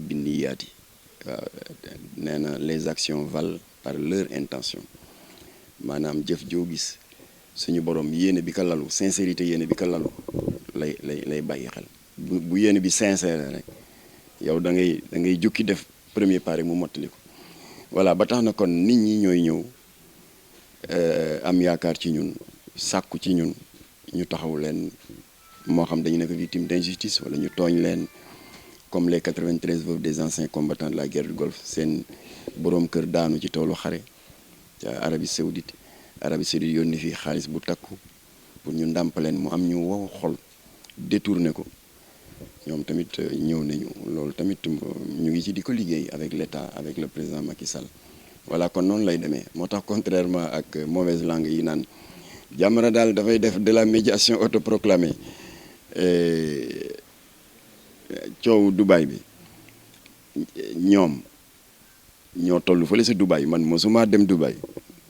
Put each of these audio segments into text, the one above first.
binniyaati waaw nee na les actions valent par leur intention maanaam jëf joo gis suñu borom yéene bi ko lalu sincérité yéene bi ko lalu lay bàyyi xel bu yéene bi sincère rek yow da ngay jukki def premier pas rek mu mottali ko voilà ba tax na kon nit ñi ñooy ñëw am yaakaar ci ñun sàkku ci ñun ñu taxaw leen moo xam dañu nekk victime d'injustice wala ñu tooñ leen comme les 93 veuves des anciens combattants de la guerre du Golfe seen boroom kër daanu ci toolu xare ca Arabie Saoudite yónni fii xaalis bu takku pour ñu ndàmpaleen mu am ñu wow xol détourné ko ñoom tamit ñëw nañu loolu tamit ñu ngi ci di ko liggéey avec l'État avec le président Macky Sall voilà kon noonu lay demee moo tax contrairement ak mauvaise langue yi naan Jamra daal dafay def de la médiation autoproclamée coow Dubaï bi ñoom ñoo toll fële sa Dubaï man mosuma dem Dubaï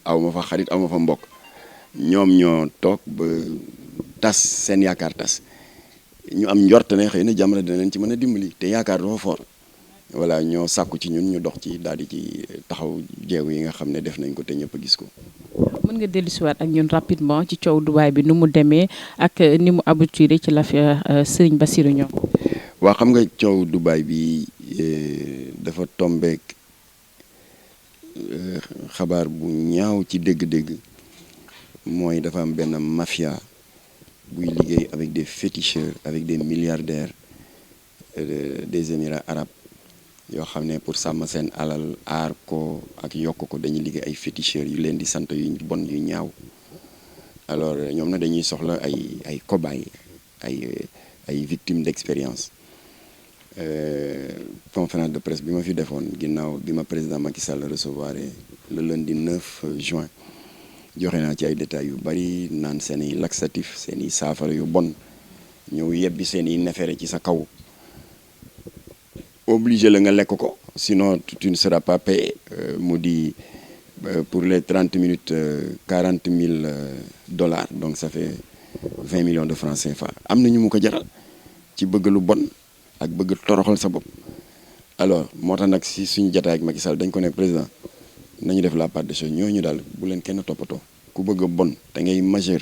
aw ma fa xarit aw ma fa mbokk ñoom ñoo toog ba tas seen yaakaar tas ñu am njort ne xëy na Jamra dina leen ci mën a dimbali te yaakaar dafa fort voilà ñoo sàkku ci ñun ñu dox ci daal di ci taxaw jeew yi nga xam ne def nañ ko te ñëpp a gis ko. mën nga dellusiwaat ak ñun rapidement ci coow Dubaï bi nu mu demee ak ni mu aboutir ci l'affaire Serigne Bassirou Niang. waa xam nga coow Dubaï bi dafa tombeek xabaar bu ñaaw ci dégg-dégg mooy dafa am benn mafia buy liggéey avec des féticheurs avec des milliardaires des Émirats arabes yoo xam ne pour sàmm seen alal aar ko ak yokk ko dañuy liggéey ay féticheurs yu leen di sant yu bon yu ñaaw alors ñoom na dañuy soxla ay cobayes ay victimes d'expérience conférence de presse bi ma fi defoon ginnaaw bi ma président Macky Sall recevoir le lundi 9 juin joxe naa ci ay détails yu bari naan seen i laxatif seen i saafara yu bon ñëw yebbi seen i nefere ci sa kaw obligé la nga lekk ko sinon tu ne seras pas payé mu di pour les 30 minutes 40 000 dollars donc ça fait 20 millions de francs CFA am na ñu mu ko jaral ci bëgg lu bon ak bëgg toroxal sa bopp alors moo tax nag si suñu jotaay ak Macky Sall dañ ko ne président nañu def la part des choses ñooñu daal bu leen kenn toppatoo ku bëgg a bon te ngay majeur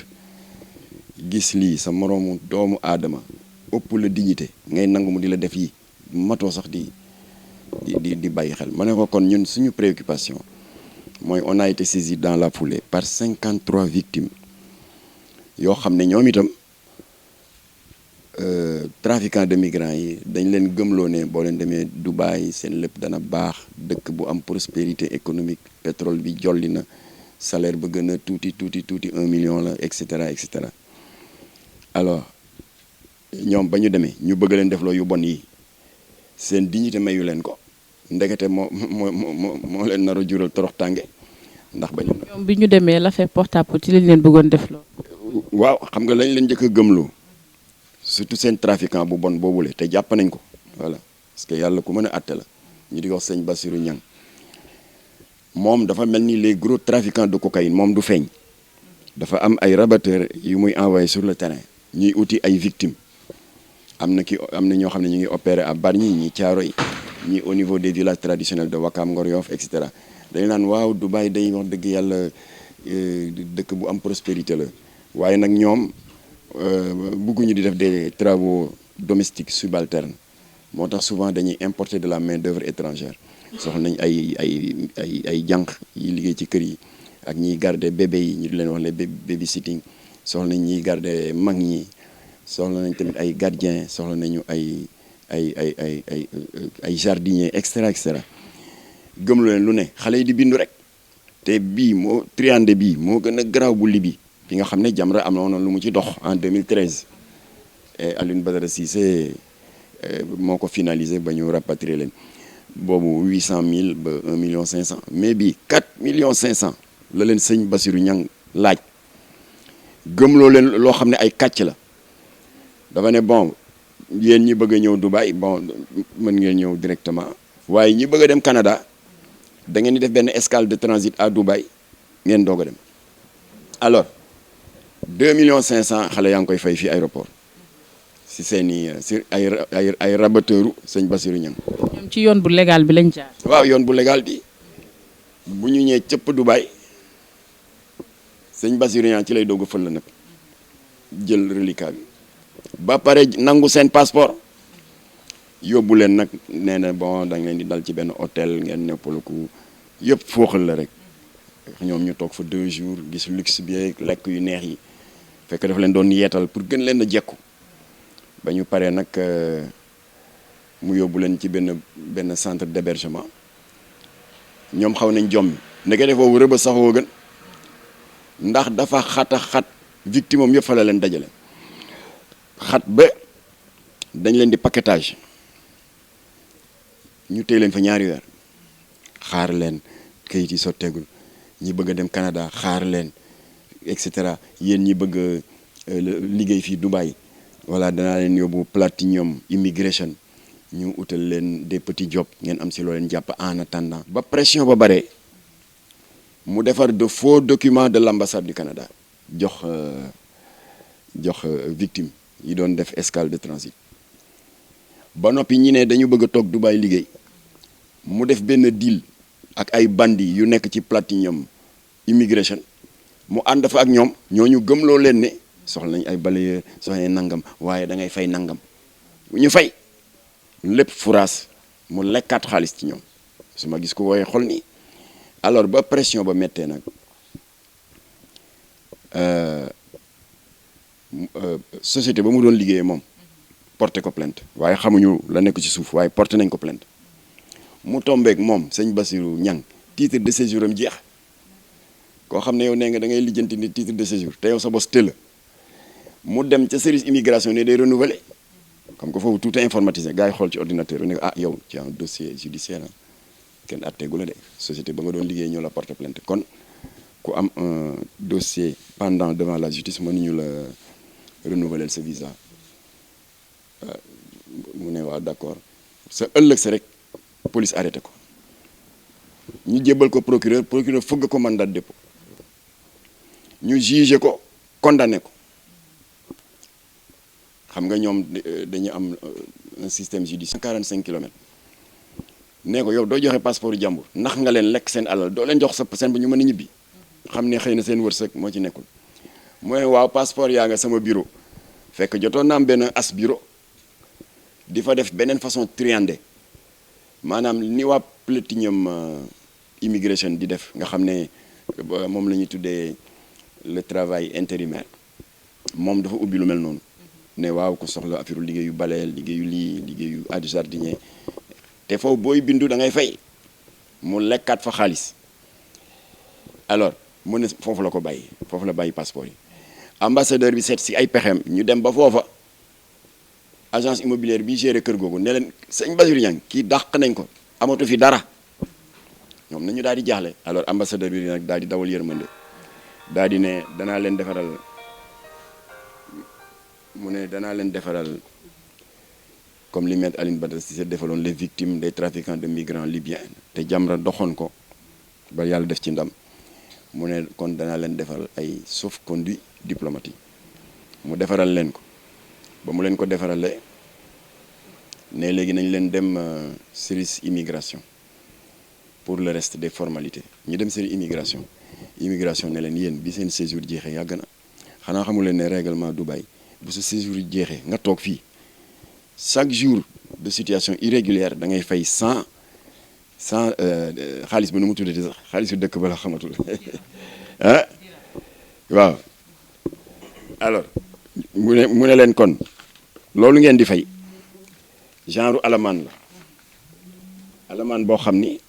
gis lii sa moroomu doomu aadama ëpp la dignité ngay nangu mu di la def yi matoo sax di bàyyi xel ma ne ko kon ñun suñu préoccupation mooy on a été saisi dans la foulée par 53 victimes yoo xam ne ñoom itam trafiquants de migrants yi dañ leen gëmloo ne boo leen demee Dubaï seen lépp dana baax dëkk bu am prospérité économique pétrole bi jolli na salaire ba gën a tuuti 1 million la et cetera et cetera alors ñoom ba ñu demee ñu bëgg leen def loo yu bon yi seen dignité mayu leen ko ndekete moo leen nar a jural torox tànge ndax ba ñu. ñoom bi ñu demee l'affaire porte à porte ci lañ leen bëggoon def loo. waaw xam nga lañ leen njëkk a gëmloo surtout seen trafiquant bu bon boobule te jàpp nañ ko voilà parce que yàlla ku mën a àtte la ñu di wax sëñ Bassirou Niang moom dafa mel ni les gros trafiquants de cocaïne moom du feeñ dafa am ay rabatteurs yu muy envoyé sur le terrain ñuy uti ay victimes am na ñoo xam ne ñu ngi opérer à Bargny ñi Thiaroye ñi au niveau des villages traditionnels de Ouakam Ngor Yoff et cetera dañu naan waaw Dubaï day wax dëgg yàlla dëkk bu am prospérité la waaye nag ñoom bëgguñu di def des travaux domestiques subalternes moo tax souvent dañuy importer de la main d'œuvre étrangère soxla nañ ay jànq yi liggéey ci kër yi ak ñiy garder bébé yi ñu di leen wax les babysitting soxla nañ ñiy garder mag ñi soxla nañ tamit ay gardiens soxla nañu ay jardiniers et cetera gëmlu leen lu ne xale yi di bindu rek te bii moo triande bii moo gën a garaaw bu Libye bi nga xam ne Jamra am na lu mu ci dox en 2013 et Alioune Badara Cissé moo ko finalisé ba ñu rapatrier leen boobu 800 000 ba 1 million 500 mais bii 4 millions 500 la leen sëñ Bassirou Niang laaj gëmloo leen loo xam ne ay kàcc la dafa ne bon yéen ñi bëgg a ñëw Dubaï bon mën ngeen ñëw directement waaye ñi bëgg a dem Canada da ngeen di def benn escale de transit à Dubaï ngeen doog a dem alors 2 millions 500 xale yaa ngi koy fay fii aéroport si seeni si ay rabatteuru sëñ Bassirou Niang. ñoom ci yoon bu légal bi lañ jaar. waaw yoon bu légal bi bu ñu ñëwee cëpp Dubaï sëñ Bassirou Niang ci lay doog a fël nag jël reliquat bi ba pare nangu seen passeport yóbbu leen nag nee na bon dañ leen di dal ci benn hôtel ngeen neppaliku yëpp fooxal la rek ñoom ñu toog fa 2 jours gis luxe bi lekk yu neex yi fekk dafa leen doon yeetal pour gën leen a jekku ba ñu paree nag mu yóbbu leen ci benn centre d'hébergement ñoom xaw nañ jommi ndeke defoo rëba saxoo gën ndax dafa xat victime am yëpp fa la leen dajale xat ba dañ leen di paquetage ñu téye leen fa 2 weer xaar leen kayit yi sotteegul ñi bëgg a dem Canada xaar leen et cetera yéen ñi bëgg a liggéey fii Dubaï voilà danaa leen yóbbu Platinum Immigration ñu utal leen des petits jobs ngeen am si loo leen jàpp en attendant. ba pression ba bare mu defar de faux documents de l'ambassade du Canada jox victime yi doon def escale de transit ba noppi ñi ne dañu bëgg a toog Dubaï liggéey mu def benn deal ak ay bandi yu nekk ci Platinum Immigration mu ànd fa ak ñoom ñooñu gëmloo leen ne soxla nañ ay balayeur soxla nañ nangam waaye da ngay fay nangam ñu fay lépp furaas mu lekkaat xaalis ci ñoom su ma gis ko wooye xol nii alors ba pression ba méttee nag société ba mu doon liggéeyee moom porté ko plainte waaye xamuñu la nekk ci suuf waaye porté nañ ko plainte mu tombeek moom sëñ Bassirou Niang titre de séjour am jeex koo xam ne yow nee nga da ngay lijjanti ni titre de séjour te yow sa bos tëla mu dem ca service immigration ne day renouveler xam ko foofu tout est informatisé gars yi xool ci ordinateur bi ne ah yow ci un dossier judiciaire kenn atteegu la de société ba nga doon liggéey ñoo la porte plainte kon ku am un dossier pendant devant la justice mënuñu la renouveler sa visa mu ne waaw d'accord sa ëllëg sa rek police arrêté ko ñu jébbal ko procureur fëgg ko mandat de dépôt ñu jugé ko condamné ko xam nga ñoom dañu am un système judiciaire 45 kilomètres nee ko yow doo joxe passeport jàmbur ndax nga leen lekk seen alal doo leen jox sa seen ba ñu mën a ñibbi xam ne xëy na seen wërsëg moo ci nekkul mooy waaw passeport yaa nga sama bureau fekk jotoon na am benn as bureau di fa def beneen façon triandé maanaam ni waa Platinum Immigration di def nga xam ne moom la ñuy tuddee le travail intérimaire moom dafa ubbi lu mel noonu ne waaw ko soxla affaire liggéeyu baleel liggéeyu liggéeyu aide jardinier te foofu booy bindu da ngay fay mu lekkaat fa xaalis alors mu ne foofu la ko bàyyi foofu la bàyyi passeport yi ambassadeur bi seet si ay pexeem ñu dem ba foofa agence immobilière bi géré kër googu ne leen sëñ Bassirou Niang kii dàq nañ ko amatu fi dara ñoom nañu daal di jaaxle alors ambassadeur bi nag daal di dawal yërmande daal di ne danaa leen defaral comme li maître Alioune Badara Cissé defaloon les victimes des trafiquants de migrants libyens te Jamra doxoon ko ba yàlla def ci ndam mu ne kon danaa leen defal ay sauf-conduit diplomatique mu defaral leen ko ba mu leen ko defaralee ne léegi nañ leen dem service immigration pour le reste des formalités ñu dem service immigration ne leen yéen bi seen séjour jeexee yàgg na xanaa xamu leen ne règlement Dubaï bu sa séjour jeexee nga toog fii chaque jour de situation irrégulière da ngay fay 100 xaalis ba nu mu tuddati sax xaalisu dëkk ba la xamatul ah waaw alors mu ne leen kon loolu ngeen di fay genre alamaan la alamaan boo xam ni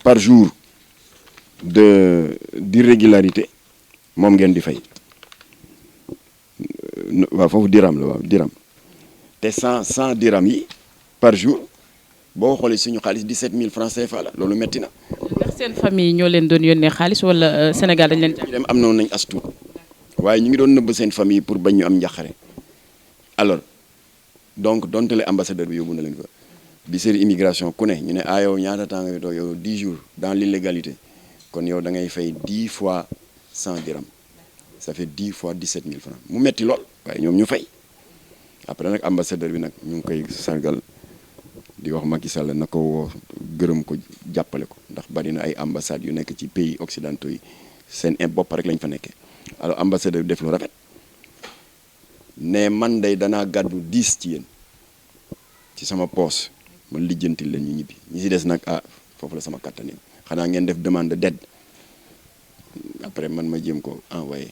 par jour d'irrégularité moom ngeen di fay waaw foofu dirham la waaw dirham te 100 dirham yi par jour boo xoolee suñu xaalis 17 000 francs CFA la loolu metti na. ndax seen famille ñoo leen doon yónnee xaalis wala Sénégal dañ leen. ñu dem am noonu nañ as tuut waaye ñu ngi doon nëbb seen famille pour bañ ñu am njaqare alors donc dontale ambassadeur bi yóbbu na leen fa bi service immigration ku ne ñu ne yow ñaata temps nga toog yow 10 jours dans l'illégalité kon yow da ngay fay 10 fois 100 dirham ça fait 10 fois 17 000 francs mu metti lool waaye ñoom ñu fay. Après nag ambassadeur bi nag ñu ngi koy sargal di wax Macky Sall na ko woo gërëm ko jàppale ko ndax bari na ay ambassades yu nekk ci pays occidentaux yi seen bopp rek lañ fa nekkee. Alors ambassadeur bi def lu rafet ne man day danaa gàddu 10 ci yéen ci sama poos man lijjantil leen ñu ñibbi ñi si des nag foofu la sama kàttan xanaa ngeen def demande d'aide après man ma jéem ko envoyé.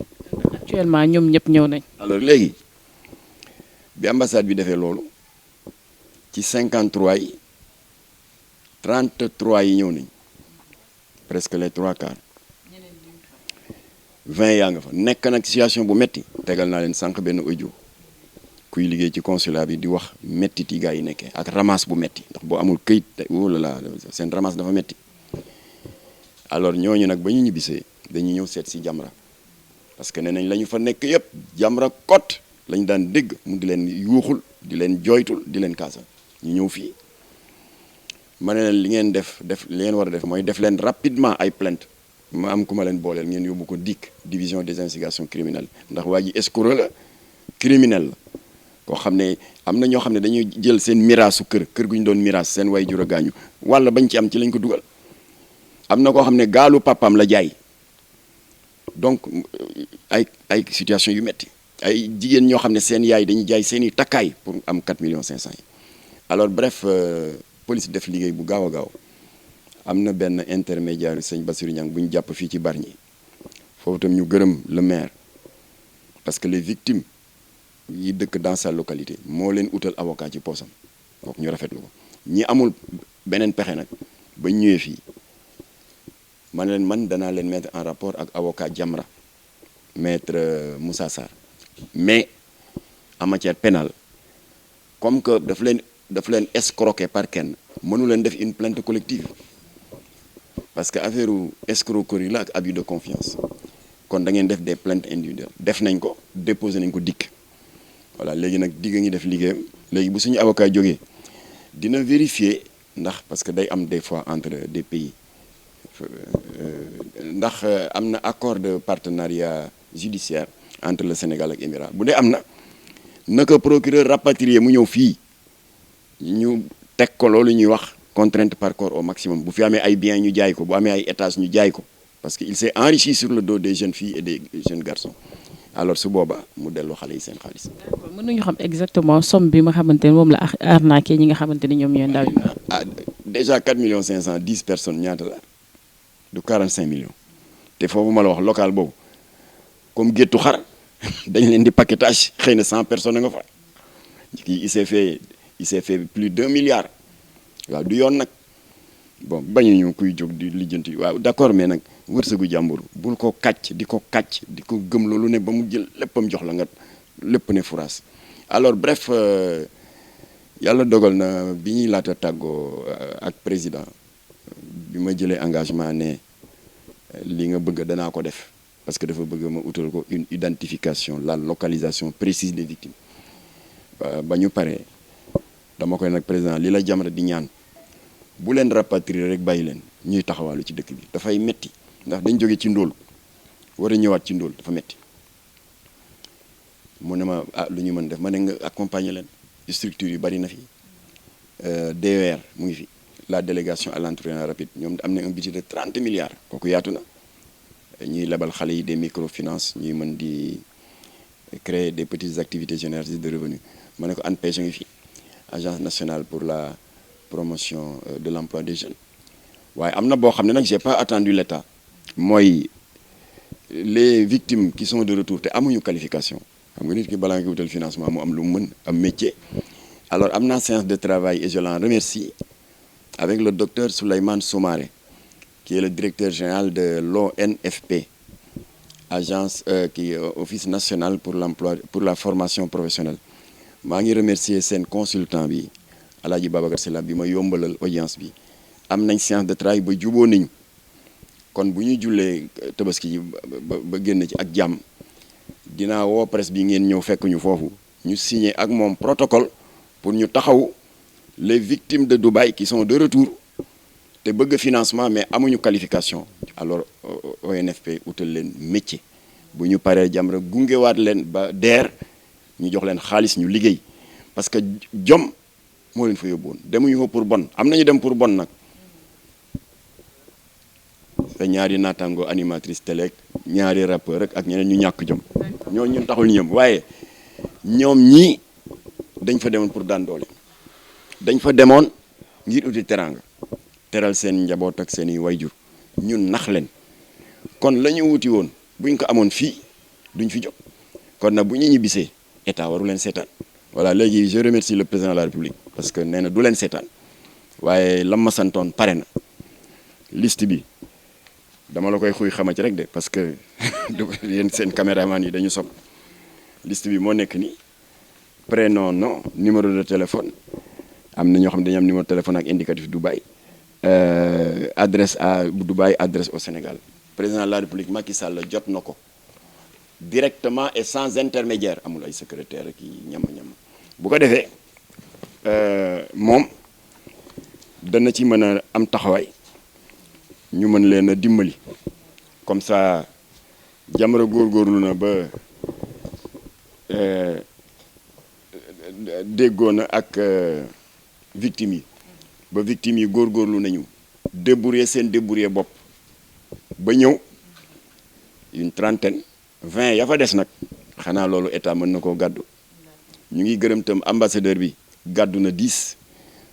actuellement ñoom ñëpp ñëw nañ. alors léegi bi ambassade bi defee loolu ci 53 yi 33 yi ñëw nañ presque les 3/4 20 yaa nga fa nekk nag situation bu metti tegal naa leen sànq benn audio kuy liggéey ci consulat bi di wax mettit yi gaa yi nekkee ak ramasse bu metti ndax boo amul këyit oh là là seen ramasse dafa metti alors ñooñu nag ba ñu ñibbisee dañuy ñëw seet si Jamra parce que nee nañ la ñu fa nekk yëpp Jamra kot lañ daan dégg mu di leen yuuxul di leen jooytul di leen kaasal ñu ñëw fii ma ne leen li ngeen def li ngeen war a def mooy def leen rapidement ay plainte ma am ku ma leen booleel ngeen yóbbu ko DIC division des investigations criminelles ndax waa ji escroc la criminel la koo xam ne am na ñoo xam ne dañuy jël seen miraasu kër gu ñu doon miraas seen way jur a gaañu walla bañ ci am ci lañ ko dugal am na koo xam ne gaalu papaam la jaay donc ay situation yu metti ay jigéen ñoo xam ne seen yaay dañuy jaay seen i takkaay pour am 4 millions 500 yi alors bref police def liggéey bu gaaw a gaaw am na benn intermédiaire sëñ Bassirou Niang bu ñu jàpp fii ci Bargny foofu tam ñu gërëm le maire parce que les victimes yi dëkk dans sa localité moo leen utal avocat ci poosam kooku ñu rafetlu ko ñi amul beneen pexe nag ba ñëwee fii man leen man danaa leen mettre en rapport ak avocat Jamra maître Moussa Sarr mais en matière pénale comme que daf leen escroquer par kenn mënu leen def une plainte collective parce que affaire escroquerie la ak abus de confiance kon da ngeen def des plaintes individuelles def nañ ko déposé nañ ko DIC voilà léegi nag DIC a ngi def liggéeyam léegi bu suñu avocat jógee dina vérifier ndax parce que day am des fois entre des pays ndax am na accord de partenariat judiciaire entre le Sénégal ak Émirats bu dee am na naka procureur rapatrier mu ñëw fii ñu teg ko loolu ñuy wax contrainte par corps au maximum bu fi amee ay biens ñu jaay ko bu amee ay étages ñu jaay ko parce que il s'est enrichi sur le dos des jeunes filles et des jeunes garçons alors su booba mu delloo xale yi seen xaalis. d'accord mën nañu xam exactement somme bi nga xamante ne moom la arnaqué ñi nga xamante ne ñoom ñooy ndaw yi. déjà 4 millions 500 10 personnes ñaata la du 45 millions te foofu ma la wax local boobu comme géttu xar dañ leen di paquetage xëy na 100 personnes nga fa kii il s'est fait plus d'1 milliard waaw du yoon nag bon bañuñu kuy jóg di lijjanti waaw d'accord mais nag wërsëgu jàmbur bul ko kàcc di ko gëm loolu ne ba mu jël léppam jox la nga lépp ne furaas alors bref yàlla dogal na bi ñuy laata tàggoo ak président bi ma jëlee engagement ne li nga bëgg danaa ko def parce que dafa bëgg ma utal ko une identification la localisation précise des victimes ba ñu paree dama koy nag président li la Jamra di ñaan bu leen rapatrier rek bàyyi leen ñuy taxawaalu ci dëkk bi dafay metti ndax dañ jóge ci ndóol war a ñëwaat ci ndóol dafa metti mu ne ma lu ñu mën def ma ne nga accompagner leen structure yu bari na fi DER mu ngi fi la délégation à l'entrepreneuriat rapide ñoom am na un budget de 30 milliards kooku yaatu na ñuy lebal xale yi des microfinances ñuy mën di créer des petites activités génératrices de revenus ma ne ko ANPEJ ngi fi agence nationale pour la promotion de l'emploi des jeunes waaye am na boo xam ne nag j'ai pas attendu l'État mooy les victimes qui sont de retour te amuñu qualification xam nga nit ki balaa nga wutal financement mu am lu mu mën am métier alors am naa séance de travail et je l'en remercie avec le docteur Souleymane Soumaré qui est le directeur général de l'ONFP agence office national pour l'emploi pour la formation professionnelle maa ngi remercier seen consultant bi Alaaji Babacar Sylla bi ma yombalal audience bi am nañ séance de travail ba juboo nañu kon bu ñu jullee tabaski ji ba génn ci ak jàmm dinaa woo presse bi ngeen ñëw fekk ñu foofu ñu signer ak moom protocole pour ñu taxaw les victimes de Dubaï qui sont de retour te bëgg financement mais amuñu qualification alors ONFP utal leen métier bu ñu paree Jamra gungewaat leen ba DER ñu jox leen xaalis ñu liggéey parce que jom moo leen fa yóbbuwoon demuñu fa pour bon am nañu dem pour bon nag te ñaari naataango animatrice télé ñaari rappeur rek ak ñeneen ñu ñàkk jom ñoo ñun taxul ñëm waaye ñoom ñii dañ fa demoon pour daan doole dañ fa demoon ngir uti teraanga teral seen njaboot ak seen i wayjur ñun nax leen kon la ñu wuti woon buñ ko amoon fii duñ fi jóg kon nag bu ñu ñibbisee état waru leen seetaan voilà léegi je remercie le président de la république parce que nee na du leen seetaan waaye lam ma santoon pare na liste bi dama la koy xuy xama ci rek de parce que yéen seen caméraman yi dañu sob liste bi moo nekk ni prénom nom numéro de téléphone am na ñoo xam ne dañu am numéro de téléphone ak indicatif Dubaï adresse à Dubaï adresse au Sénégal président de la République Macky Sall jot na ko directement et sans intermédiaire amul ay secrétaire ak ñam bu ko defee moom dana ci mën a am taxawaay ñu mën leen a dimbali comme ça Jamra góorgóorlu na ba déggoo na ak victimes yi ba victimes yi góorgóorlu nañu débrouiller seen débrouiller bopp ba ñëw une trentaine 20 ya fa des nag xanaa loolu état mën na koo gàddu ñu ngi gërëm tam ambassadeur bi gàddu na 10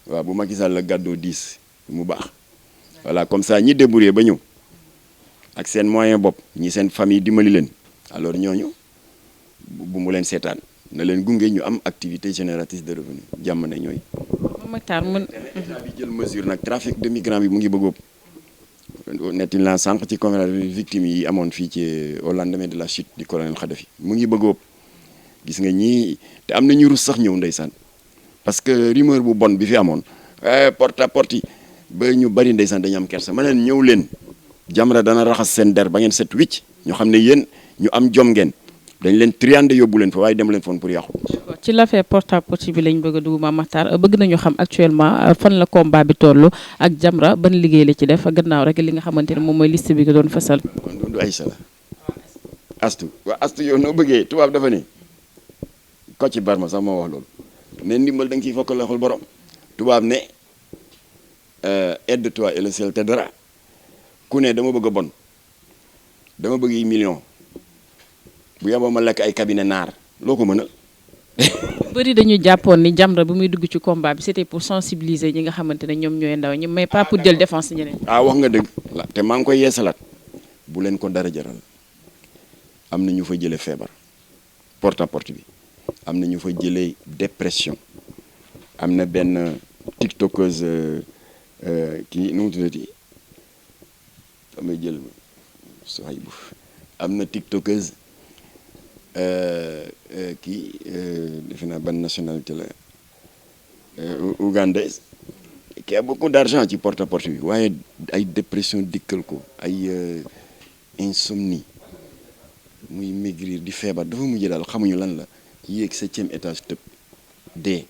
waaw bu Macky Sall la gàddoo 10 mu baax voilà comme ça ñi débrouiller ba ñëw ak seen moyen bopp ñi seen famille dimbali leen alors ñooñu bu mu leen seetaan na leen gunge ñu am activité génératrice de revenu jàmm na ñooy. Mactar mën état bi jël mesure nag trafic de migrants bi mu ngi bëgg a netti naa sànq ci conférence bi victimes yi amoon fii ci au lendemain de la chute du colonel Kadhafi mu ngi bëgg a gis nga ñii te am na ñu rus sax ñëw ndeysaan parce que rumeur bu bon bi fi amoon porte à porte yi ba ñu bari ndeysaan dañu am kersa ma leen ñëw leen Jamra dana raxas seen der ba ngeen set wicc ñu xam ne yéen ñu am jom ngeen dañ leen triande yóbbu leen fa waaye dem leen foon pour yàqu. ci l'affaire porte à porte bi lañ bëgg a dugg Mame Mactar bëgg nañu xam actuellement fan la combat bi toll ak Jamra ban liggéey la ci def gannaaw rek li nga xamante ne moom mooy liste bi nga doon fasal. kon du Aïssa la astu waaw astu yow noo bëggee tubaab dafa ne ko ci barma sax moo wax loolu ne ndimbal da nga ciy fokk loxol borom tubaab ne aide-toi et le ciel t'aidera ku ne dama bëgg a bon dama bëgg yi million bu yaboo ma lekk ay cabinet naar loo ko mënal. bëri dañu jàppoon ni Jamra bu muy dugg ci combat bi c'était pour sensibiliser ñi nga xamante ne ñoom ñooy ndaw ñi mais pas pour jël défense ñeneen. wax nga dëgg la te maa ngi koy yeesalaat bu leen ko dara jaral am na ñu fa jëlee feebar porte à porte bi am na ñu fa jëlee dépression am na benn tiktokeuse kii nu mu tuddati damay jël Sohaybou am na tiktokeuse kii defe naa ban nationalité la ougandaise qui a beaucoup d'argent ci porte à porte bi waaye ay dépression dikkal ko ay insomnie muy maigrir di feebar dafa mujj daal xamuñu lan la yéeg 7e étage tëb dee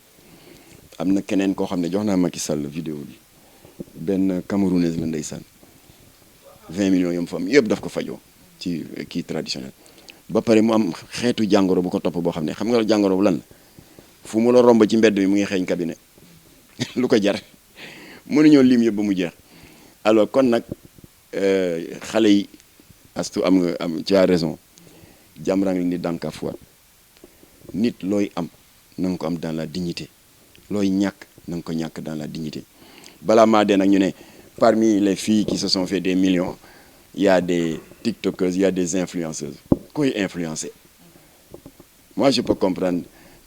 am na keneen koo xam ne jox naa Macky Sall vidéo bi benn camerounaise la ndeysaan 20 millions yom fa am yëpp daf ko fajoo ci kii traditionnel ba pare mu am xeetu jàngoro bu ko topp boo xam ne xam nga jàngoro bu lan la fu mu la romb ci mbedd mi mu ngi xeeñ cabinet lu ko jar mënuñoo lim yëpp ba mu jeex alors kon nag xale yi astu am tu as raison Jamra ngi ni dànkaafuwaat nit looy am na nga ko am dans la dignité looy ñàkk na nga ko ñàkk dans la dignité balaa maa dee nag ñu ne parmi les filles qui se sont fait des millions il y a des tiktokeuses il y a des influenceuses koy influencer moi je peux comprendre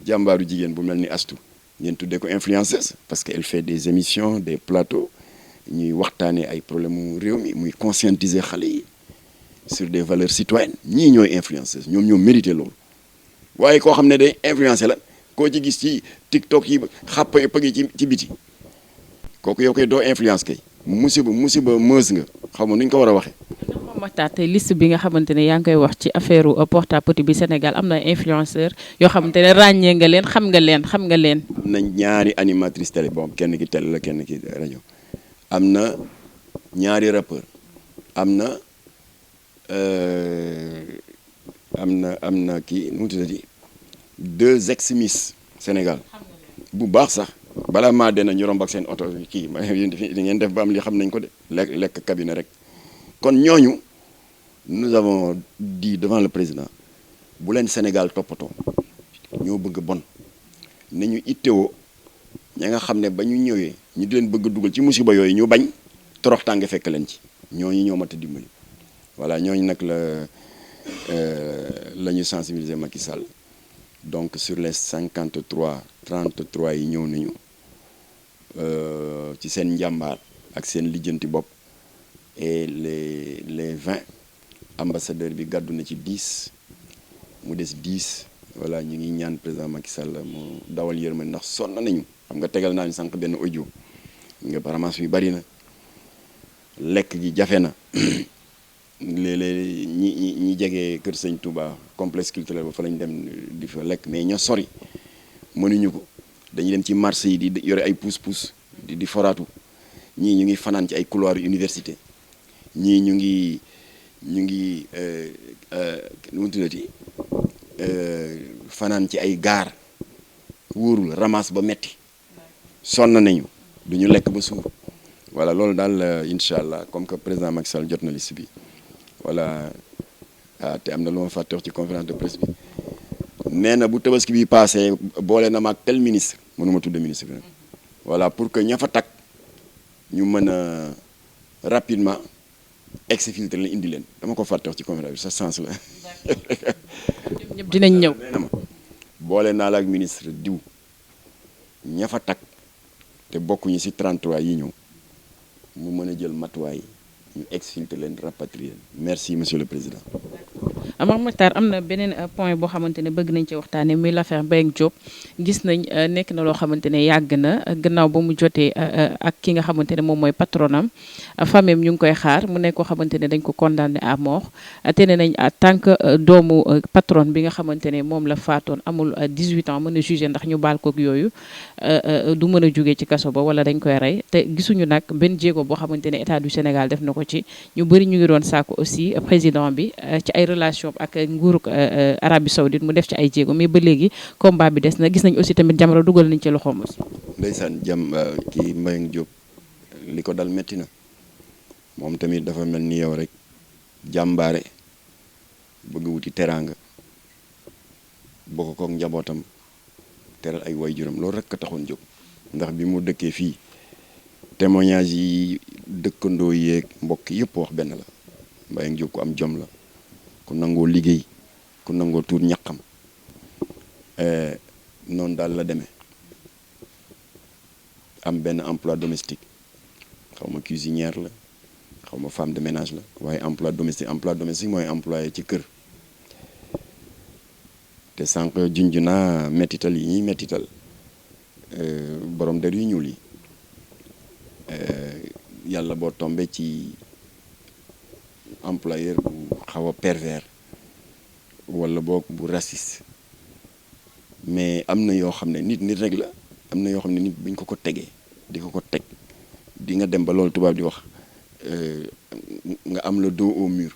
jàmbaaru jigéen bu mel ni astu ngeen tuddee ko influenceuse parce que elle fait des émissions des plateaux ñuy waxtaanee ay problème mu réew mi muy conscientiser xale yi sur des valeurs citoyennes ñii ñooy influenceuse ñoom ñoo mérité loolu waaye koo xam ne day influencer la koo ci gis ci tiktok yi xàppa yëpp a ngi ci biti kooku yow koy doo influence kay musiba meuse nga xaw ma nu ñu ko war a waxee. Mame Mactar tey liste bi nga xamante ne yaa ngi koy wax ci affaire porte à porte bi Sénégal am na influenceur yoo xamante ne ràññee nga leen xam nga leen. am na ñaari animatrice télé bon kenn ki télé la kenn ki rajo am na ñaari rappeur am na kii nu mu tuddati 2 ex-miss Sénégal bu baax sax balaa maa dena ñu romb ak seen oto kii di ngeen def ba am li xam nañ ko de lekk cabinet rek kon ñooñu nous avons dit devant le président bu leen Sénégal toppatoo ñoo bëgg bon ne ñu ittewoo ña nga xam ne ba ñu ñëwee ñu di leen bëgg dugal ci musiba yooyu ñu bañ toroxtaange fekk leen ci ñooñu ñoo mat a dimbali voilà ñooñu nag la ñu sensibiliser Macky Sall donc sur les 53 33 yi ñëw nañu ci seen njàmbaar ak seen lijjanti bopp et les 20 ambassadeurs bi gàddu na ci 10 mu des 10 voilà ñu ngi ñaan président Macky Sall mu dawal yërmande ndax sonn nañu xam nga tegal naa ni sànq benn audio nga paramas bi bari na lekk gi jafe na léeg-léeg ñi jege Kër Sëñ Touba complexe culturel ba fa lañ dem di fa lekk mais ñoo sori mënuñu ko dañuy dem ci marché yi di yore ay pousse-pousse di foraatu ñii ñu ngi fanaan ci ay couloirs université ñii ñu ngi nu mu tuddati fanaan ci ay gaar wóorul ramasse ba metti sonn nañu du ñu lekk ba suur voilà loolu daal incha allah comme que président Macky Sall jot na liste bi voilà te am na lu ma fàtte wax ci conférence de presse bi nee na bu tabaski bi passé boole na ma ak tel ministre mënuma tudde ministre bi nag voilà pour que ña fa takk ñu mën a rapidement exfiltrer leen indi leen dama ko fàtte wax ci conférence bi sa sens la. ñëpp dinañ ñëw. boole naa la ak ministre diw ña fa takk te bokkuñu ci 33 yi ñëw mu mën a jël matuwaay ñu exfiltrer leen rapatrier leen merci monsieur le président. Mame Mactar am na beneen point boo xamante ne bëgg nañ ci waxtaanee muy l'affaire Mbayang Diop gis nañ nekk na loo xamante ne yàgg na gannaaw ba mu jotee ak ki nga xamante ne moom mooy patronam famille ñu ngi koy xaar mu nekk koo xamante ne dañ ko condamné à mort te ne nañ en tant que doomu patron bi nga xamante ne moom la faatoon amul 18 ans mën a jugé ndax ñu baal koog yooyu du mën a jugee ci kaso ba wala dañ koy rey te gisuñu nag benn jéego boo xamante ne état du Sénégal def na ko ci ñu bëri ñu ngi doon sàkku aussi président bi ci ay relation ak nguurug Arabie Saoudite mu def ci ay jéego mais ba léegi combat bi des na gis nañ aussi tamit Jamra dugal nañ ci loxoom aussi. ndeysaan kii Mbayang Diop li ko dal metti na moom tamit dafa mel ni yow rek jàmbaare bëgg wuti teraanga bokk kook njabootam teral ay waajuram loolu rek ka taxoon jóg ndax bi mu dëkkee fii témoignage yi dëkkandoo yeeg mbokk yëpp wax benn la Mbayang Diop ku am jom la ku nangoo liggéey ku nangoo tuur ñaqam noonu daal la demee am benn emploi domestique xaw ma cuisinière la xaw ma femme de ménage la waaye emploi domestique mooy employé ci kër te sànq junj naa mettital yi ñuy mettital borom der yu ñuul yi yàlla boo tombé ci employeur bu xaw a pervers wala boog bu raciste mais am na yoo xam ne nit rek la am na yoo xam ne nit buñ ko tegee di ko teg di nga dem ba loolu tubaab di wax nga am le dos au mur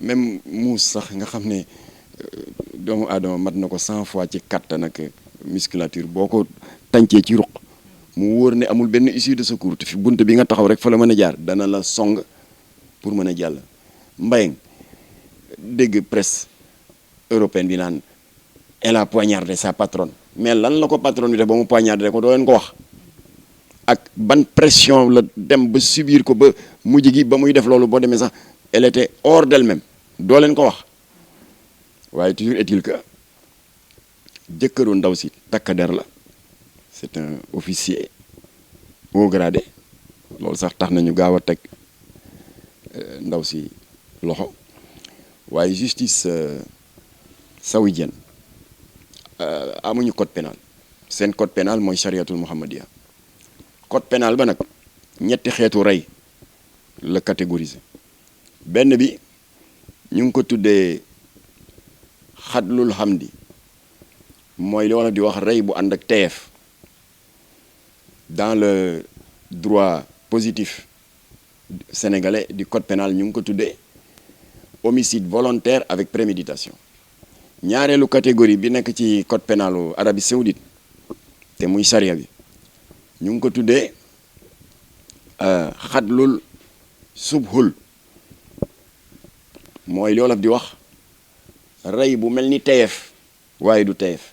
même muus sax nga xam ne doomu aadama mat na ko 100 fois ci kattan ak musculature boo ko tàncee ci ruq mu wóor ne amul benn issue de secours te fi bunt bi nga taxaw rek fa la mën a jaar dana la song pour mën a jàll. Mbayang dégg presse européenne bi naan elle a poignardé sa patronne mais lan la ko patronne bi def ba mu poignardé ko doo leen ko wax ak ban pression la dem ba subir ko ba mujj gi ba muy def loolu boo demee sax elle était hors d'elle-même doo leen ko wax waaye toujours est-il que jëkkëru ndaw si takk der la c'est un officier haut gradé loolu sax tax nañu gaaw a teg ndaw si loxo waaye justice saoudienne amuñu code pénal seen code pénal mooy chariatul muhammadiya code pénal ba nag ñetti xeetu rey la catégoriser benn bi ñu ngi ko tuddee xadlul hamdi mooy li wala di wax rey bu ànd ak teef dans le droit positif sénégalais du code pénal ñu ngi ko tuddee homicide volontaire avec préméditation ñaareelu catégorie bi nekk ci code pénalu Arabie Saoudite te muy charia bi ñu ngi ko tuddee xadlul subhul mooy li Wolof di wax rey bu mel ni teyef waaye du teyef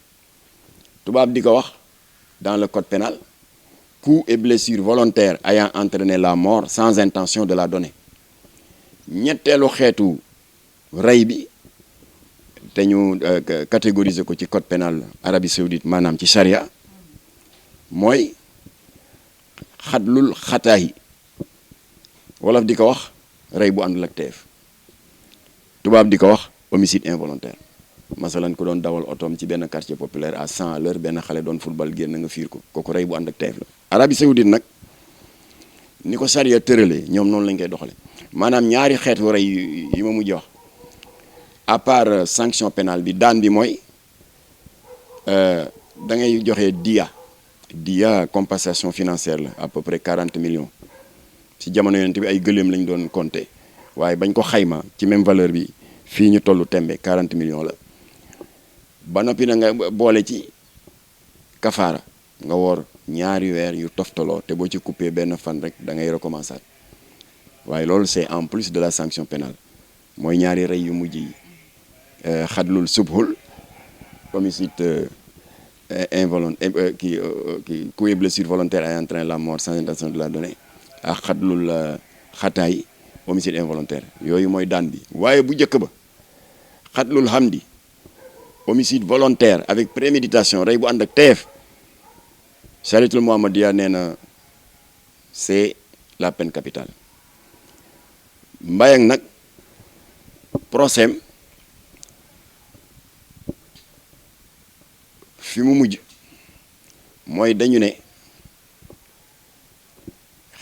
tubaab di ko wax dans le code pénal coup et blessure volontaire ayant entraîné la mort sans intention de la donner ñetteelu xeetu rey bi te ñu catégoriser ko ci code pénal Arabie Saoudite maanaam ci charia mooy xadlul xataayi Wolof di ko wax rey bu àndul ak teef tubaab di ko wax homicide involontaire masalan ko doon dawal otoom ci benn quartier populaire à 100 à l'heure benn xale doon football génn nga fiir ko kooku rey bu ànd ak teef la Arabie Saoudite nag ni ko charia tëralee ñoom noonu lañ koy doxale maanaam ñaari xeetu rey yi ma mujj wax à part sanction pénale bi daan bi mooy da ngay joxe dia compensation financière la à peu près 40 millions ci jamono yonent bi ay gëléem lañ doon compter waaye bañ ko xayma ci même valeur bi fii ñu tollu tembe 40 millions la ba noppi na nga boole ci kafaara nga woor ñaari weer yu toftaloo te boo ci coupé benn fan rek da ngay recommencer waaye loolu c'est en plus de la sanction pénale mooy ñaari rey yu mujj yi xadlul subhul homicide involontaire qui coup et blessure volontaire ayant entraîné la mort sans intention de la donner ak xadlul xataay homicide involontaire yooyu mooy daan bi waaye bu njëkk ba xadlul hamdi homicide volontaire avec préméditation rey bu ànd ak teef chariatul muhammadiya nee na c'est la peine capitale Mbayang nag procès fi mu mujj mooy dañu ne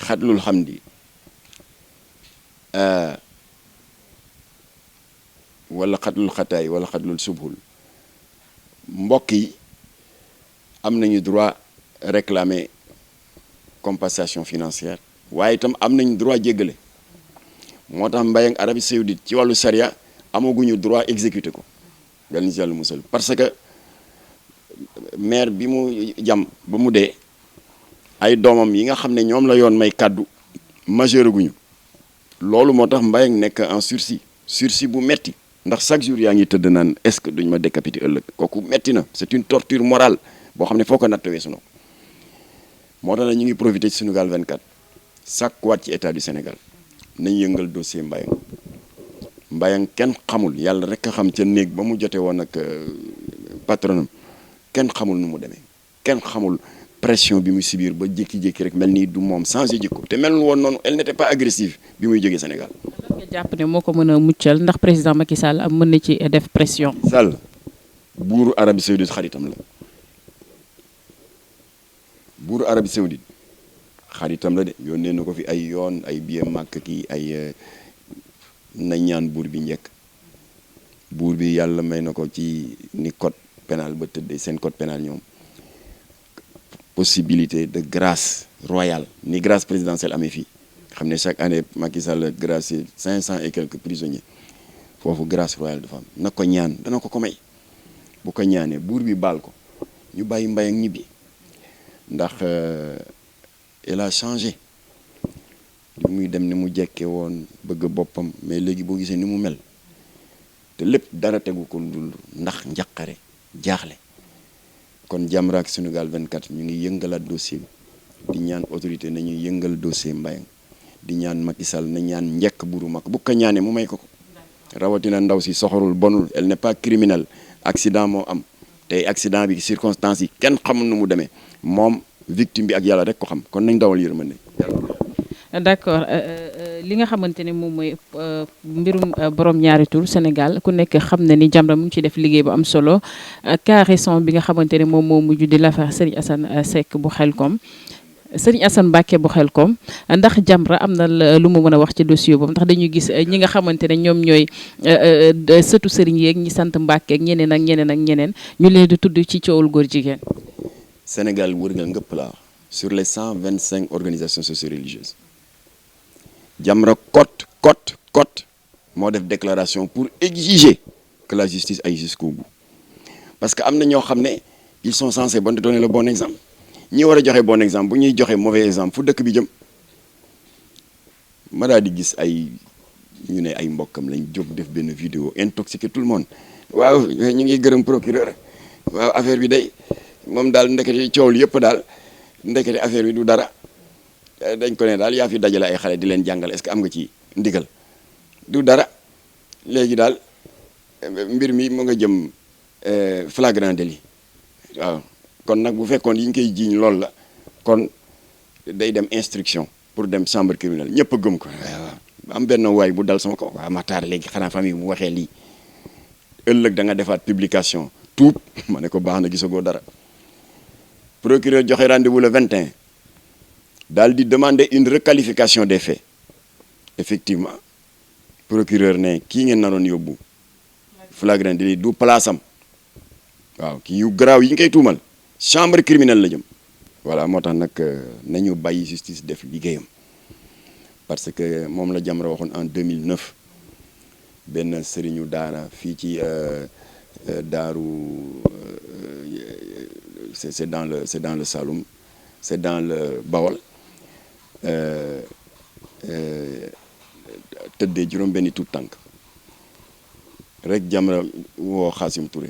xadlul hamdi wala xadlul xataay wala xadlul subhul mbokk yi am nañu droit réclamer compensation financière waaye itam am nañu droit jéggale moo tax Mbayang Arabie Saoudite ci wàllu charia amaguñu droit exécuter ko yàlla na ci yàlla musal parce que maire bi mu jam ba mu dee ay doomam yi nga xam ne ñoom la yoon may kàddu majeur guñu loolu moo tax Mbayang nekk en sursis bu metti ndax chaque jour yaa ngi tëdd naan est-ce que duñ ma décapiter ëllëg kooku metti na c'est une torture morale boo xam ne foo ko natt weesu na moo tax na ñu ngi profiter ci Sunugal 24 sàkkuwaat ci état du Sénégal nañ yëngal dossier Mbayang kenn xamul yàlla rek a xam ca néeg ba mu jote woon ak patronam kenn xamul nu mu demee kenn xamul pression bi muy subir ba jékki-jékki rek mel ni du moom changé jikko te melul woon noonu elle n'était pas agressive bi muy jógee Sénégal. lan nga jàpp ne moo ko mën a muccal ndax président Macky Sall am mën na ci def pression. Sall buuru Arabie Saoudite xaritam la buuru Arabie Saoudite xaritam la de yónnee na ko fi ay yoon ay billet màkk kii ay na ñaan buur bi njëkk buur bi yàlla may na ko ci ni code pénal ba tëddee seen code pénal ñoom possibilité de grâce royale ni grâce présidentielle amee fii xam ne chaque année Macky Sall gracié 500 et quelques prisonniers foofu grâce royale dafa am na ko ñaan dana ko may bu ko ñaanee buur bi baal ko ñu bàyyi Mbayang ñibbi ndax elle a changé li muy dem ni mu jekke woon bëgg boppam mais léegi boo gisee ni mu mel te lépp dara tegu ko dul ndax njaqare jaaxle kon Jamra ak Sunugal 24 ñu ngi yëngalaat dossier bi di ñaan autorité nañuy yëngal dossier Mbayang di ñaan Macky Sall na ñaan njëkk buru mag bu ko ñaanee mu may ko rawatina ndaw si soxorul bonul elle n'est pas criminelle accident moo am tey accident bi circonstances yi kenn xamul nu mu demee moom victime bi ak yàlla rek ko xam kon nañ dawal yërmande d'accord li nga xamante ne moom mooy mbirum borom ñaari tur Sénégal ku nekk xam na ni Jamra mu ngi ci def liggéey bu am solo cas récent bi nga xamante ne moom moo mujj di l'affaire Serigne Assane Seck bu Xelkom Serigne Assane Mbacké bu Xelkom ndax Jamra am na lu mu mën a wax ci dossier boobu ndax dañuy gis ñi nga xamante ne ñoom ñooy sëtu Serigne yeeg ñi sant Mbacké ak ñeneen ak ñeneen ak ñeneen ñu leen di tudd ci coowul góor jigéen. Sénégal wërngal ngëpp la sur les 125 organisations socio-religieuses Jamra cote moo def déclaration pour exiger que la justice aille jusqu'au bout parce que am na ñoo xam ne ils sont censés bon donner le bon exemple ñi war a joxe bon exemple bu ñuy joxe mauvais exemple fu dëkk bi jëm. ma daal di gis ay ñu ne ay mbokkam lañ jóg def benn vidéo intoxiqué tout le monde waaw ñu ngi gërëm procureur waaw affaire bi day moom daal ndekete coow li yëpp daal ndekete affaire bi du dara dañ ko ne daal yaa fi dajale ay xale di leen jàngal est-ce que am nga ci ndigal du dara léegi daal mbir mi mu nga jëm flagrant délit waaw kon nag bu fekkoon yi ñu koy jiiñ loolu la kon day dem instruction pour dem chambre criminelle ñëpp a gëm ko waaw am benn waay bu dal sama ko waaw Matar léegi xanaa famille mu waxee lii ëllëg da nga defaat publication tuub ma ne ko baax na gisagoo dara procureur joxe rendez-vous le 21 daal di demander une requalification des faits effectivement procureur ne kii ngeen naroon yóbbu flagrant délit du place am waaw kii yu garaaw yi ñu koy tuumal chambre criminelle la jëm voilà moo tax nag nañu bàyyi justice def liggéeyam parce que moom la Jamra waxoon en 2009 benn sëriñu daara fii ci daaru c'est dans le Saloum c'est dans le Bawol tëddee juróom-benni tuut tànk rek Jamra woo Xaasim Touré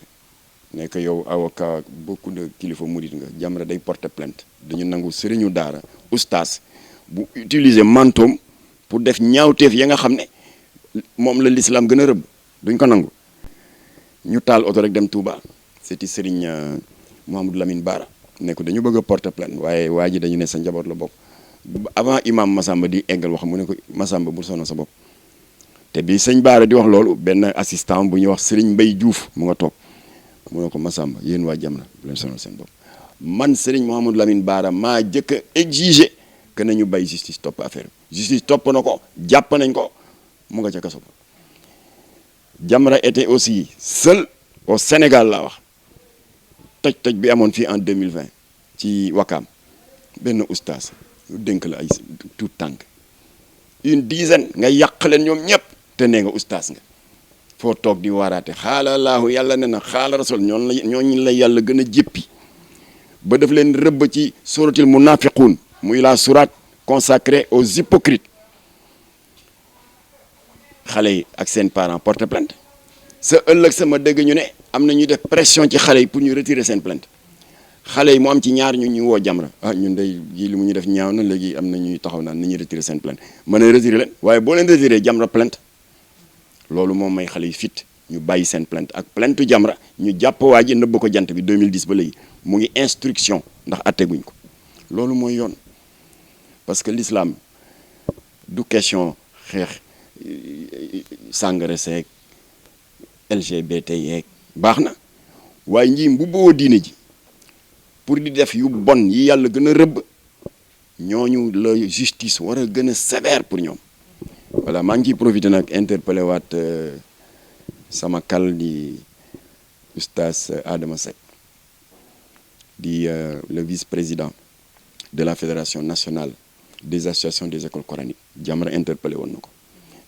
ne que yow avocat beaucoup de kilifa murit nga Jamra day porter plainte dañu nangu sëriñu daara oustaz bu utiliser mantoom pour def ñaawteef ya nga xam ne moom la l'islam gën a rëbb duñ ko nangu ñu taal oto rek dem Touba c'était sëriñ Mouhamadou Lamine Bara ne ko dañu bëgg a porter plainte waaye waa ji dañu ne sa njaboot la bokk avant imam Massamba di eggal wax mu ne ko Massamba bul sonn sa bopp te bi sëñ Bara di wax loolu benn assistant bu ñuy wax Serigne Mbaye Diouf mu nga toog mu ne ko Massamba yéen waa Jamra bu leen sonal seen bopp man Serigne Mouhamadou Lamine Bara maa jëkk a exiger que nañu bay justice topp affaire bi justice topp na ko jàpp nañ ko mu nga ca kaso ba Jamra était aussi seul au Sénégal laa wax toj-toj bi amoon fii en 2020 ci Wakaam benn oustaz yu dénk la ay tout tànk une dizaine nga yàq leen ñoom ñëpp te nee nga oustaz nga foo toog di waaraate xaala laahu yàlla ne na xaala rasul ñooñu la yàlla gën a jéppi ba daf leen rëbb ci suratul munafiqun muy la sourate consacrée aux hypocrites xale yi ak seen parents porte plainte sa ëllëg sama dégg ñu ne am na ñuy def pression ci xale yi pour ñu retirer seen plainte xale yi mu am ci ñaar ñu woo Jamra ñun day ji li mu ñu def ñaaw na léegi am na ñuy taxaw naan nañuy retirer seen plainte mën a retirer leen waaye boo leen retirer Jamra plainte loolu moom may xale yi fit ñu bàyyi seen plainte ak plainte Jamra ñu jàpp waa ji nëbb ko jant bi 2010 ba léegi mu ngi instruction ndax atteguñ ko loolu mooy yoon parce que l'islam du question xeex sàngara seeg LGBT yeeg baax na waaye ñii mbubboo diine ji pour di def yu bon yi yàlla gën a rëbb ñooñu la justice war a gën a sévère pour ñoom voilà maa ngi ciy profité nag interpellé waat sama kal di oustaz Adama Seck di le vice-président de la fédération nationale des associations des écoles coraniques Jamra interpellé woon na ko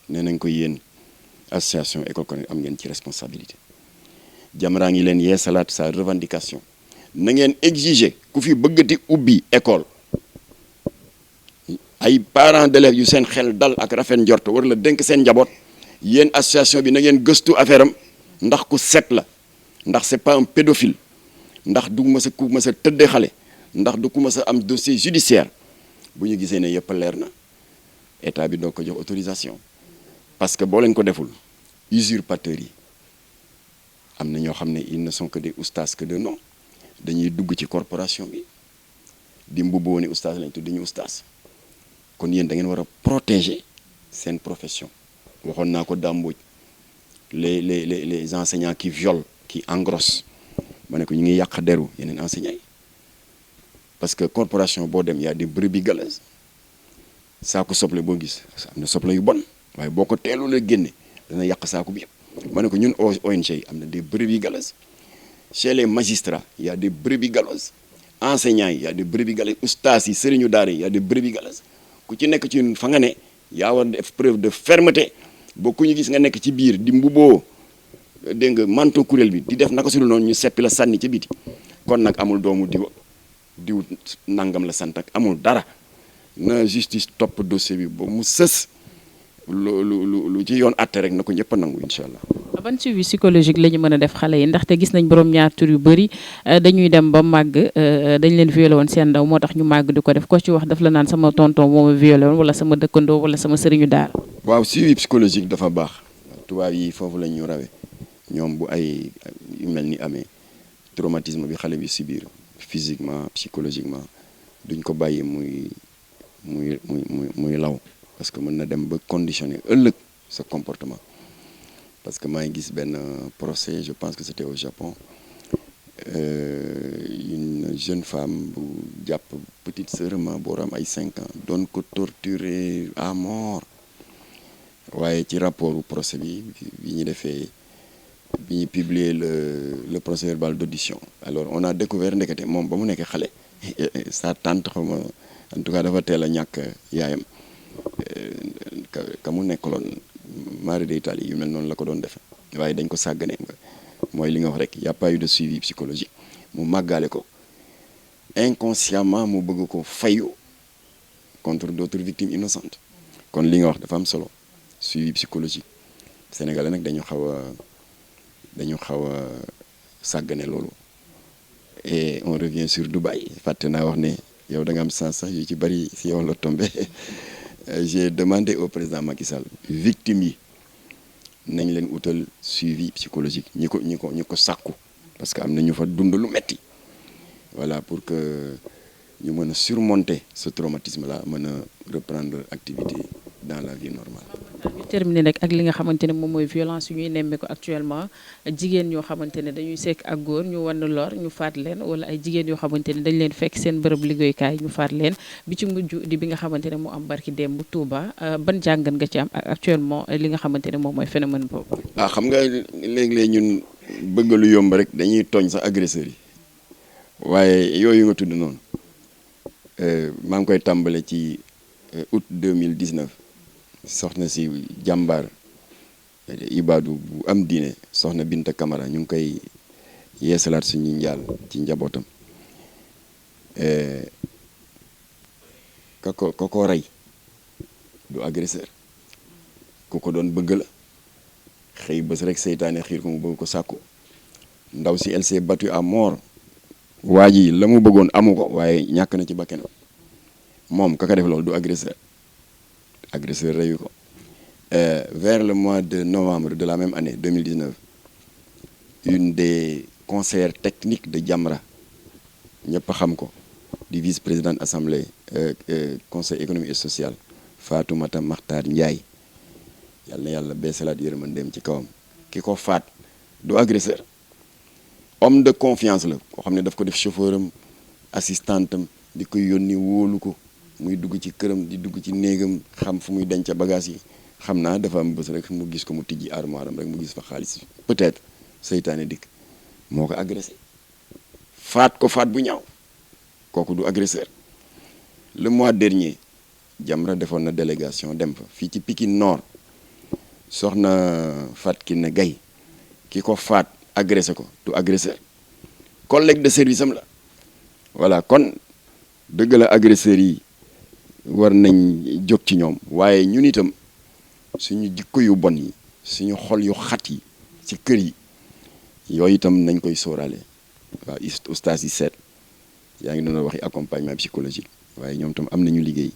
nee nañ ko yéen association école coranique am ngeen ci responsabilité Jamra ngi leen yeesalaat sa revendication na ngeen exiger ku fi bëggati ubbi école ay parents d'élèves yu seen xel dal ak rafet njort war la dénk seen njaboot yéen association bi na ngeen gëstu affaire am ndax ku set la ndax c'est pas un pédophile ndax du mës a ku mës a tëddee xale ndax du ku mës a am dossier judiciaire bu ñu gisee ne yëpp leer na état bi doo ko jox autorisation parce que boo leen ko deful usurpateurs yi am na ñoo xam ne ils ne sont que des oustas que de nom dañuy dugg ci corporation bi di mbubboo ni oustaz lañ tudd ñu oustaz kon yéen da ngeen war a protéger seen profession waxoon naa ko dàmbooj les enseignants qui violent qui engrossent ma ne ko ñu ngi yàq deru yeneen enseignants yi parce que corporation boo dem y a des brebis galeuses saako soble boo gis am na soble yu bon waaye boo ko teelu la génne dana yàq saako bi yëpp ma ne ko ñun ONG yi am na des brebis galeuses chez les magistrats il y a des brebis galeuses enseignants yi il y a des brebis galeuses oustaz yi sëriñu daara yi il y a des brebis galeuses ku ci nekk ci ñun fa nga ne yaa war def preuve de fermeté boo ku ñu gis nga nekk ci biir di mbubboo dégg nga manto kuréel bi di def naka su dul noonu ñu seppi la sànni ca biti kon nag amul doomu diw nangam la sant ak amul dara na justice topp dossier bi ba mu sës lu ci yoon àtte rek na ko ñëpp a nangu incha allah. ban suivi psychologique la ñu mën a def xale yi ndaxte gis nañ borom ñaar tur yu bëri dañuy dem ba màgg dañ leen violé woon seen ndaw moo tax ñu màgg di ko def ko ci wax daf la naan sama tonton moo ma violé woon wala sama dëkkandoo wala sama sëriñu daara. waaw suivi psychologique dafa baax tubaab yi foofu la ñu rawee ñoom bu ay yu mel ni amee traumatisme bi xale bi subir physiquement psychologiquement duñ ko bàyyi muy law parce que mën na dem ba conditionner ëllëg sa comportement. Parce que maa ngi gis benn procès je pense que c'était au Japon une jeune femme bu jàpp petite sœur ma booram ay 5 ans doon ko torturer à mort waaye ci rapportu procès bi ñu defee bi ñu publier le procès verbal d'audition alors on a découvert ndekete moom ba mu nekkee xale sa tante xaw ma en tout cas dafa teel a ñàkk yaayam ka mu nekkaloon mari d'Italie yu mel noonu la ko doon defe waaye dañ ko sàggane mooy li nga wax rek y a pas eu de suivi psychologique mu màggaale ko inconsciemment mu bëgg ko fayu contre d'autres victimes innocentes kon li nga wax dafa am solo suivi psychologique sénégalais nag dañu xaw a sàggane loolu et on revient sur Dubaï fàtte naa wax ne yow da nga am sens sax yu ci bari si yow la tombé j'ai demandé au président Macky Sall victimes yi nañ leen utal suivi psychologique ñi ko sàkku parce que am na ñu fa dund lu metti voilà pour que ñu mën a surmonter ce traumatisme là mën a reprendre activité dans la vie normale. ñu terminer rek ak li nga xamante ne moom mooy violence yu ñuy nemme ko actuellement jigéen ñoo xamante ne dañuy sekk ak góor ñu wan lor ñu faat leen wala ay jigéen yoo xamante ne dañ leen fekk seen bërëb liggéeykaay ñu faat leen bi ci mujj di bi nga xamante ne moo am barki démb bu Touba ban jàngat nga ci am ak actuellement li nga xamante ne moom mooy phénomène boobu. xam nga léeg-léeg ñun bëgg lu yomb rek dañuy tooñ sax agresseurs yi waaye yooyu nga tudd noonu maa ngi koy tàmbale ci août 2019 soxna si jàmbaar ibaadu bu am diine soxna Binta Camara ñu ngi koy yeesalaat suñu njaal ci njabootam ka ko rey du agresseur ku ko doon bëgg la xëy bés rek seytaane xiir ko mu bëgg ko sàkku ndaw si elle s'est battue à mort waa ji la mu bëggoon amu ko waaye ñàkk na ci bakkanam moom kaka def loolu du agresseur reyu ko vers le mois de novembre de la même année 2019 une des conseillères techniques de Jamra ñëpp xam ko di vice-présidente assemblée conseil économique et social Fatoumata Makhtar Ndiaye yàlla na yàlla beesalaat yërmandeem ci kawam ki ko faat du agresseur homme de confiance la koo xam ne daf ko def chauffeur am assistantam di koy yónni wóolu ko muy dugg ci këram di dugg ci néegam xam fu muy denc bagage yi xam naa dafa am bés rek mu gis ko mu tijji armoire am rek mu gis fa xaalis peut-être seytaane dikk moo ko agressé faat ko faat bu ñaaw kooku du agresseur le mois dernier Jamra defoon na délégation dem fa fii ci Pikine Nord soxna Fat Kiné Gaye ki ko faat agressé ko du agresseur collègue de service am la voilà kon dëgg la agresseurs yi war nañ jóg ci ñoom waaye ñun itam suñu jikko yu bon yi suñu xol yu xat yi ci kër yi yooyu itam nañ koy sóoraale waaw ustaas yi seet yaa ngi doon waxi accompagnement psychologique waaye ñoom itam am nañu liggéey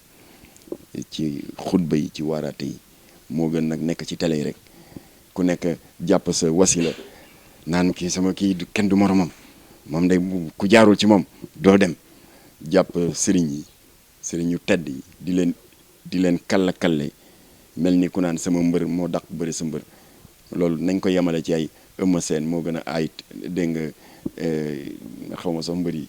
ci xutba yi ci waaraate yi moo gën nag nekk ci télé yi rek ku nekk jàpp sa wasila naan kii sama kii kenn du moromam moom day ku jaarul ci moom doo dem jàpp sëriñ yu tedd yi di leen kalle mel ni ku naan sama mbër moo daq bëri sa mbër loolu nañ ko yemale ci ay Eumeu Sène moo gën a ayit dégg nga xaw ma sax mbër yi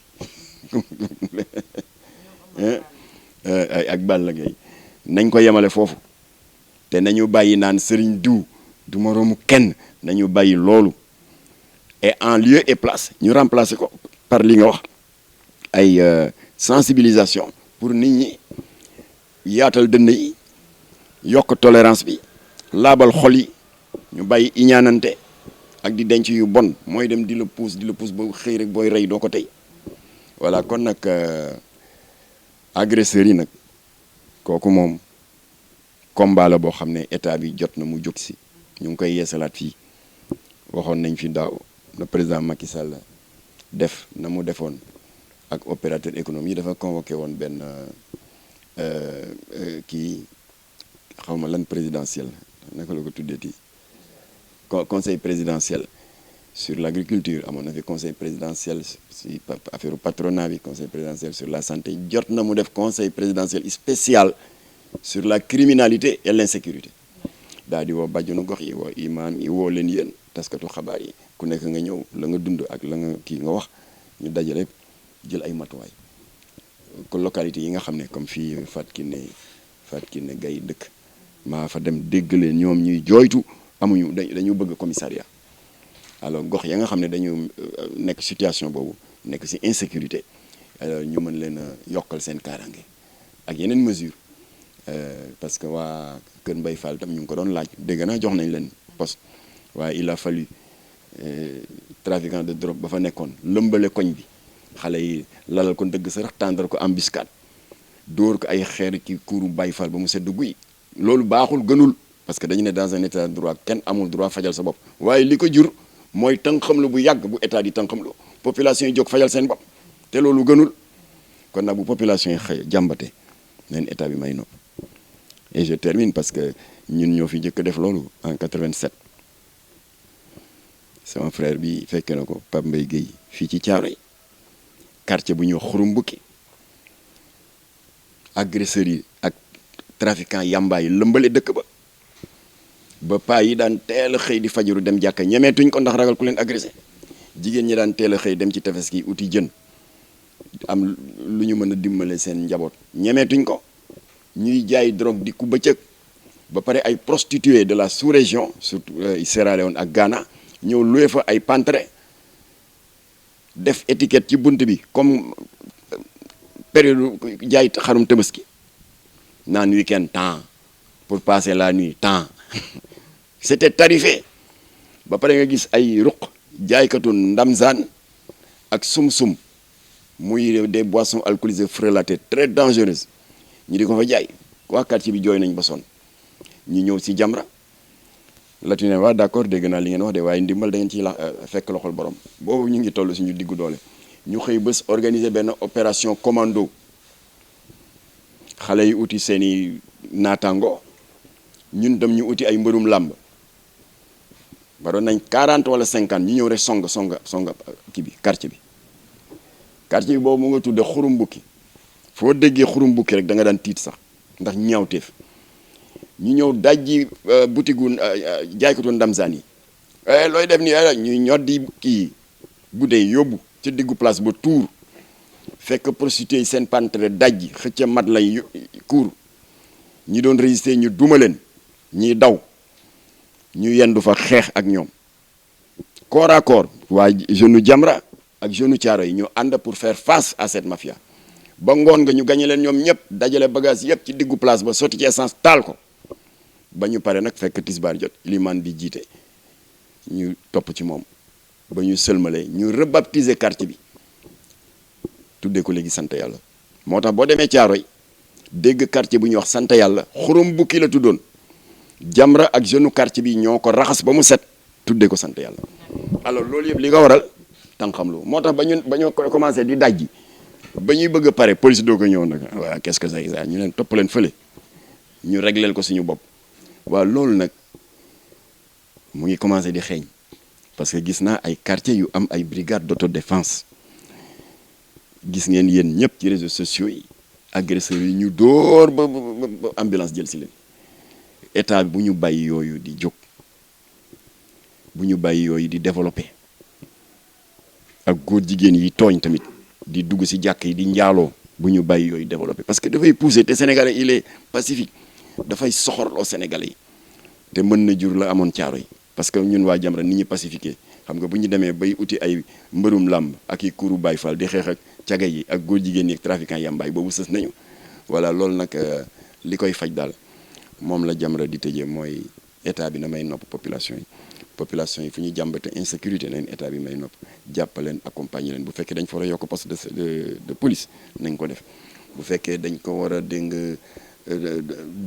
ak Balla Gaye nañ ko yemale foofu te nañu bàyyi naan sëriñ diw du moroomu kenn nañu bàyyi loolu et en lieu et place ñu remplacer ko par li nga wax ay sensibilisation pour nit ñi yaatal dënn yi yokk tolérance bi laabal xol yi ñu bàyyi iñaanante ak di denc yu bon mooy dem di la pousse ba xëy rek booy rey doo ko tey voilà kon nag agresseurs yi nag kooku moom combat la boo xam ne état bi jot na mu jóg si ñu ngi koy yeesalaat fii waxoon nañ fi daaw le président Macky Sall def na mu defoon ak opérateur économique yi dafa convoqué woon benn kii xaw ma lan présidentiel naka la ko tuddeeti conseil présidentiel sur l'agriculture amoon na fi conseil présidentiel si affaire patronat bi conseil présidentiel sur la santé jot na mu def conseil présidentiel spécial sur la criminalité et l'insécurité daal di woo bàjjenu gox yi woo imaam yi woo leen yéen taskatu xabaar yi ku nekk nga ñëw la nga dund ak la nga kii nga wax ñu dajale jël ay matuwaay ko localité yi nga xam ne comme fii Fatou Kiné Gaye dëkk maa fa dem dégg leen ñoom ñuy jooytu amuñu dañu bëgg commissariat alors gox ya nga xam ne dañu nekk situation boobu nekk ci insécurité alors ñu mën leen a yokkal seen kaaraange ak yeneen mesure parce que waa Kër Mbaye Fall tam ñu ngi ko doon laaj dégg naa jox nañ leen poste waaye il a fallu trafiquant de drogue ba fa nekkoon lëmbale koñ bi xale yi lalal ko dëgg sa rax tàndal ko embuscade dóor ko ay xeer ci kuuru Baye Fall ba mu sedd guy loolu baaxul gënul parce que dañu ne dans un état de droit kenn amul droit fajal sa bopp waaye li ko jur mooy tànqamlu bu yàgg bu état di tànqamlu population yi jóg fajal seen bopp te loolu gënul kon nag bu population yi xëy jàmbate neen état bi may nopp et je termine parce que ñun ñoo fi njëkk def loolu en 87 sama frère bi fekke na ko Pape Mbaye Guèye fii ci Thiaroye quartier bu ñuy wax Xurum Bukki agresseurs yi ak trafiquants yamba yi lëmbale dëkk ba paa yi daan teel a xëy di fajaru dem jàkka ñemeetuñ ko ndax ragal ku leen agressé jigéen ñi daan teel a xëy dem ci tefes gi uti jën am lu ñu mën a dimbale seen njaboot ñemeetuñ ko ñuy jaay drogue di ku bëccëg ba pare ay prostituées de la sous-région surtout Sierra Leone ak Ghana ñëw loué fa ay pantre def étiquette ci bunt bi comme période jaay xarum Tabaski naan week-end temps pour passer la nuit temps c'était tarifé ba pare nga gis ay ruq jaaykatu ndamzaan ak sum-sum muy des boissons alcoolisées frelatées très dangereuses ñu di ko fa jaay waa quartier bi jooy nañ ba sonn ñu ñëw si Jamra latine waa d'accord dégg naa li ngeen wax de waaye ndimbal da ngeen ciy fekk loxol borom boobu ñu ngi toll suñu diggu doole ñu xëy bés organiser benn opération commando xale yi uti seeni naataango ñun dem ñu uti ay mbërum làmb baroon nañ 40 wala 50 ñu ñëw rek songa kii bi quartier bi boobu mu nga tudde Xurum Bukki foo déggee Xurum Bukki rek da nga daan tiit sax ndax ñaawteef ñu ñëw dajji butigu jaaykatu ndamsaan yi looy def ni ñuy ñoddi kii buddee yóbbu ci diggu place ba tuur fekk prostituées yi seen pantre dajji xëcca mat lay kuur ñi doon résister ñu duma leen ñiy daw ñu yendu fa xeex ak ñoom corps à corps waa jeune Jamra ak jeune Thiaroye yi ñu ànd pour faire face à cette mafia ba ngoon nga ñu gañe leen ñoom ñëpp dajale bagage yëpp ci diggu place ba sotti ci essence taal ko ba ñu pare nag fekk tisbaar jot limaan bi jiite ñu topp ci moom ba ñu sëlmale ñu rebaptiser quartier bi tuddee ko léegi sant yàlla moo tax boo demee Thiaroye dégg quartier bu ñuy wax sant yàlla Xurum Bukki la tuddoon Jamra ak jeune quartier bi ñoo ko raxas ba mu set tuddee ko sant yàlla alors loolu yëpp li nga waral tànqamlu moo tax ba ñu commencé di dajji ba ñuy bëgg a pare police doo ko ñëw nag waaw qu'est-ce que ça ñu leen topp leen fële ñu régleel ko suñu bopp waaw loolu nag mu ngi commencé di xeeñ parce que gis naa ay quartiers yu am ay brigades d'autodéfense gis ngeen yéen ñëpp ci réseaux sociaux yi agresseurs yi ñu dóor ba ambulance jël si leen état bu ñu bàyyi yooyu di jóg bu ñu bàyyi yooyu di développer ak góor jigéen yi tooñ tamit di dugg ci jàkk yi di njaaloo bu ñu bàyyi yooyu développer parce que dafay pousser te Sénégalais il est pacifique dafay soxorloo Sénégalais yi te mën na jur la amoon Thiaroye parce que ñun waa Jamra nit ñi pacifié xam nga bu ñu demee bay uti ay mbërum làmb ak i kuuru Baye Fall di xeex ak caga yi ak góor jigéen yi ak trafiquant yambaay boobu sës nañu voilà loolu nag li koy faj daal moom la Jamra di tëjee mooy état bi na may nopp population yi population yi fu ñu jàmbate insécurité nañ état bi may nopp jàppaleen accompagner leen bu fekkee dañ fa war a yokk poste de police nañ ko def bu fekkee dañ ko war a dégg nga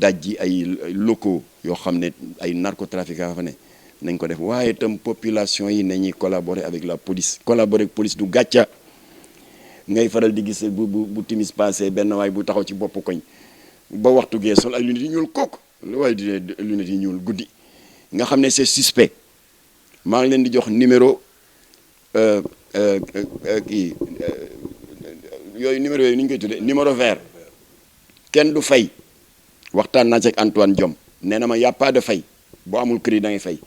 dajji ay locaux yoo xam ne ay narcotrafiquants fa ne nañ ko def waaye itam population yi nañuy collaborer avec la police collaborer ak police du gàcca ngay faral di gis bu timis passé benn waay bu taxaw ci bopp koñ ba waxtu gee sol ay lunettes yi ñuul kooku lu waaye di lunettes yi ñuul guddi nga xam ne c'est suspect maa ngi leen di jox numéro kii yooyu numéro yooyu ni ñu koy tuddee numéro vert kenn du fay waxtaan naa ci ak Antoine Diome nee na ma y a pas de fay boo amul crédit da ngay fay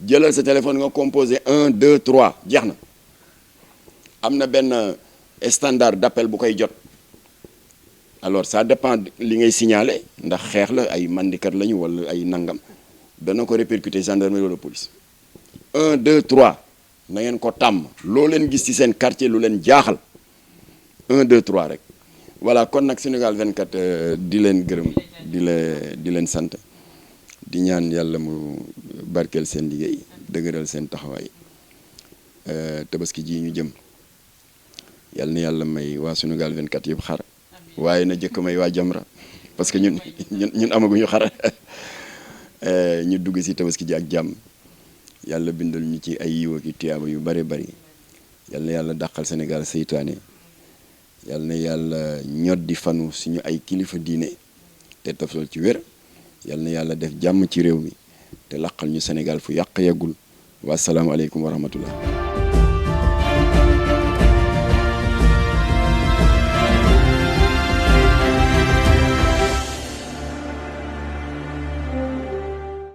jëlal sa téléphone nga composé 1 2 3 jeex na am na benn standard d'appel bu koy jot alors ça dépend li ngay signaler ndax xeex la ay mandikat lañu wala ay nangam dana ko répercuter gendarmerie wala police 1 2 3 na ngeen ko tàmm loo leen gis ci seen quartier lu leen jaaxal 1 2 3 rek voilà kon nag Sunugal 24 di leen gërëm di leen sant di ñaan yàlla mu barkeel seen liggéey dëgëral seen taxawaay tabaski ji ñu jëm yàlla na yàlla may waa Sunugal 24 yëpp xar waaye na jëkk may waa Jamra parce que ñun amaguñu xar ñu dugg ci tabaski ji ak jàmm yàlla bindal ñu ci ay yiw ak tiyaaba yu bare bari yàlla na yàlla dàqal Sénégal seytaane yàlla na yàlla ñoddi fanu suñu ay kilifa diine te tafsal ci wér yàlla na yàlla def jàmm ci réew mi te laqal ñu Sénégal fu yàq yeggul wa salaamu aleykum wa rahmatullah